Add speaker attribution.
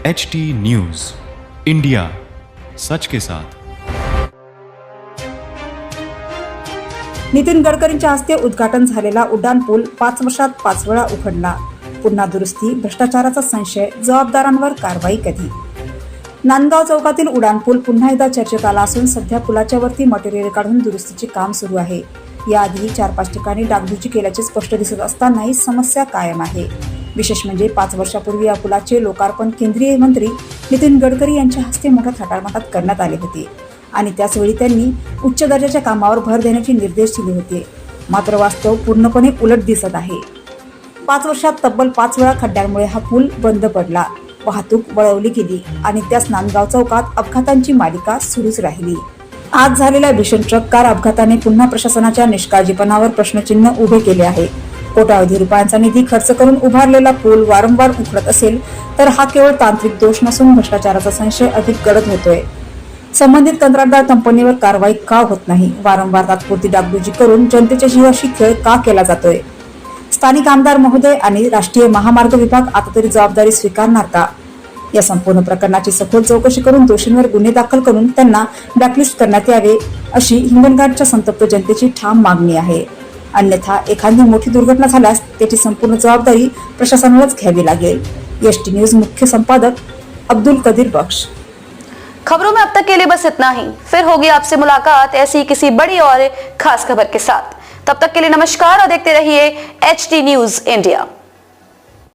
Speaker 1: HT news India, सच के साथ।
Speaker 2: नितीन गडकरींच्या हस्ते उद्घाटन झालेला उड्डाण पूल 5 वर्षात 5 वेळा उखडला। पुन्हा दुरुस्ती, भ्रष्टाचाराचा संशय, जबाबदारांवर कारवाई कधी? नांदगाव चौकातील उड्डाण पूल पुन्हा एकदा चर्चेत आला असून सध्या पुलाच्या वरती मटेरियल काढून दुरुस्तीचे काम सुरू आहे। याआधी 4-5 ठिकाणी डागडुजी केल्याचे स्पष्ट दिसत असतानाही समस्या कायम आहे। विशेष म्हणजे 5 वर्षापूर्वी या पुलाचे लोकार्पण केंद्रीय मंत्री नितीन गडकरी यांच्या हस्ते मोठ्या थाटामाटात करण्यात आले होते आणि त्याचवेळी त्यांनी उच्च दर्जाच्या कामावर भर देण्याचे निर्देश दिले होते। मात्र वास्तव पूर्णपणे उलट दिसत आहे। 5 वर्षात तब्बल 5 वेळा खड्ड्यांमुळे हा पूल बंद पडला, वाहतूक वळवली गेली आणि त्याच नांदगाव चौकात अपघातांची मालिका सुरूच राहिली। आज झालेल्या भीषण ट्रक कार अपघाताने पुन्हा प्रशासनाच्या निष्काळजीपणावर प्रश्नचिन्ह उभे केले आहे। कोट्यावधी रुपयांचा निधी खर्च करून उभारलेला पूल वारंवार उखडत असेल तर हा केवळ तांत्रिक दोष नसून भ्रष्टाचाराचा संशय अधिक गडद होतोय। संबंधित कंत्राटदार कंपनीवर कारवाई का होत नाही? वारंवार तात्पुरती डागडुजी करून जनतेच्या जीवाशी खेळ का केला जातोय? स्थानिक आमदार महोदय आणि राष्ट्रीय महामार्ग विभाग आता तरी जबाबदारी स्वीकारणार का? या संपूर्ण प्रकरणाची सखोल चौकशी करून दोषींवर गुन्हे दाखल करून त्यांना ब्लॅकलिस्ट करण्यात यावे, अशी हिंगणघाटच्या संतप्त जनतेची ठाम मागणी आहे। अन्यथा एखादी मोठी दुर्घटना झाल्यास त्याची संपूर्ण जबाबदारी प्रशासनालाच घ्यावी लागेल। एसटी न्यूज मुख्य संपादक अब्दुल कदीर बख्श।
Speaker 3: खबरों में अब तक के लिए बस इतना ही। फिर होगी आपसे मुलाकात ऐसी किसी बड़ी और खास खबर के साथ। तब तक के लिए नमस्कार और देखते रहिए HT न्यूज इंडिया।